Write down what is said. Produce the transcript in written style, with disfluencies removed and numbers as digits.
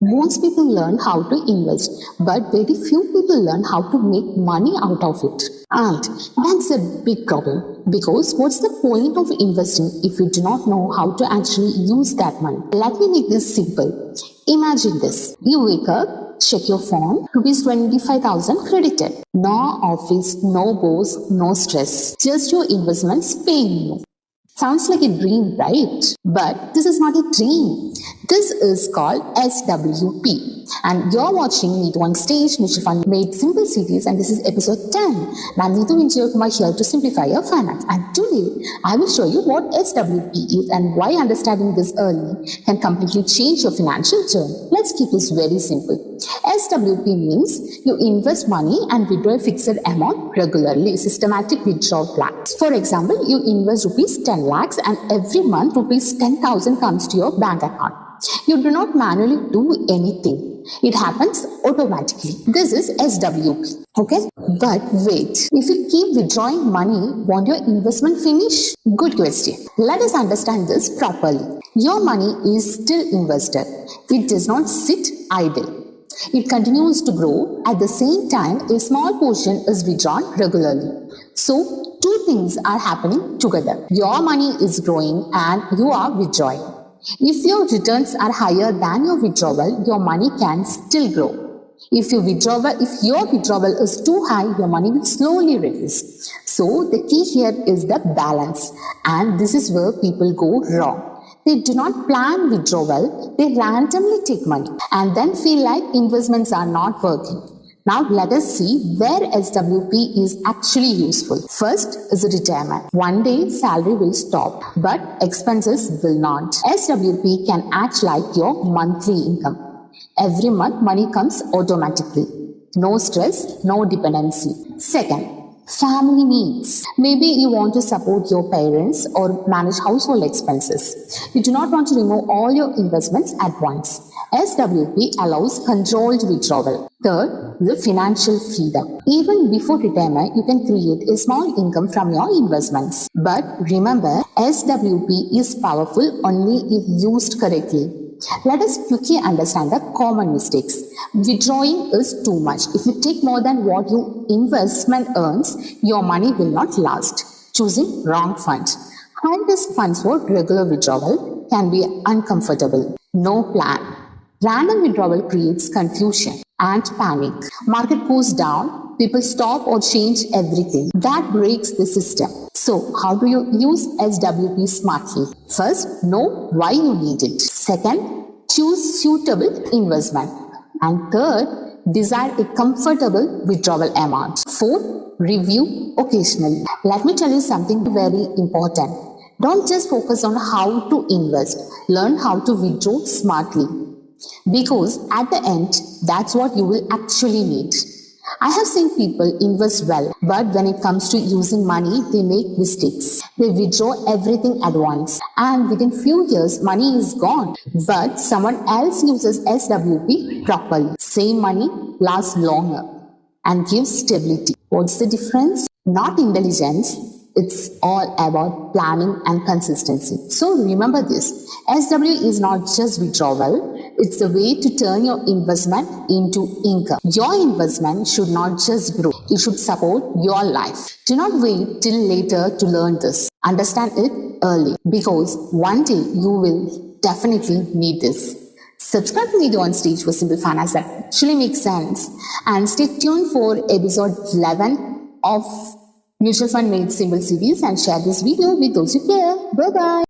Most people learn how to invest, but very few people learn how to make money out of it. And that's a big problem because what's the point of investing if you do not know how to actually use that money? Let me make this simple. Imagine this. You wake up, check your phone, rupees 25,000 credited. No office, no boss, no stress. Just your investments paying you. Sounds like a dream, right? But this is not a dream. This is called SWP. And you're watching Neetu on Stage, Mutual Fund Made Simple Series, and this is episode 10. And I'm Neetu Vinjay here to simplify your finance. And today, I will show you what SWP is and why understanding this early can completely change your financial journey. Let's keep this very simple. SWP means you invest money and withdraw a fixed amount regularly, systematic withdrawal plans. For example, you invest rupees 10 lakhs and every month rupees 10,000 comes to your bank account. You do not manually do anything. It happens automatically. This is SWP. Okay? But wait, if you keep withdrawing money, won't your investment finish? Good question. Let us understand this properly. Your money is still invested. It does not sit idle. It continues to grow. At the same time, a small portion is withdrawn regularly. So, two things are happening together. Your money is growing and you are withdrawing. If your returns are higher than your withdrawal, your money can still grow. If your withdrawal is too high, your money will slowly reduce. So, the key here is the balance. And this is where people go wrong. They do not plan withdrawal, they randomly take money and then feel like investments are not working. Now let us see where SWP is actually useful. First is retirement. One day salary will stop, but expenses will not. SWP can act like your monthly income. Every month money comes automatically. No stress, no dependency. Second, family needs. Maybe you want to support your parents or manage household expenses. You do not want to remove all your investments at once. SWP allows controlled withdrawal. Third, the financial freedom. Even before retirement, you can create a small income from your investments. But remember, SWP is powerful only if used correctly. Let us quickly understand the common mistakes. Withdrawing is too much. If you take more than what your investment earns, your money will not last. Choosing wrong funds. High-risk funds for regular withdrawal can be uncomfortable. No plan. Random withdrawal creates confusion and panic. Market goes down, people stop or change everything. That breaks the system. So, how do you use SWP smartly? First, know why you need it. Second, choose suitable investment. And third, decide a comfortable withdrawal amount. Fourth, review occasionally. Let me tell you something very important. Don't just focus on how to invest. Learn how to withdraw smartly. Because at the end, that's what you will actually need. I have seen people invest well, but when it comes to using money, they make mistakes. They withdraw everything at once, and within few years, money is gone. But someone else uses SWP properly. Same money lasts longer and gives stability. What's the difference? Not intelligence. It's all about planning and consistency. So remember this, SW is not just withdrawal, it's the way to turn your investment into income. Your investment should not just grow, it should support your life. Do not wait till later to learn this. Understand it early because one day you will definitely need this. Subscribe to Neetu on Stage for simple finance that actually makes sense. And stay tuned for episode 11 of Mutual Fund Made Simple Series and share this video with those you care. Bye-bye.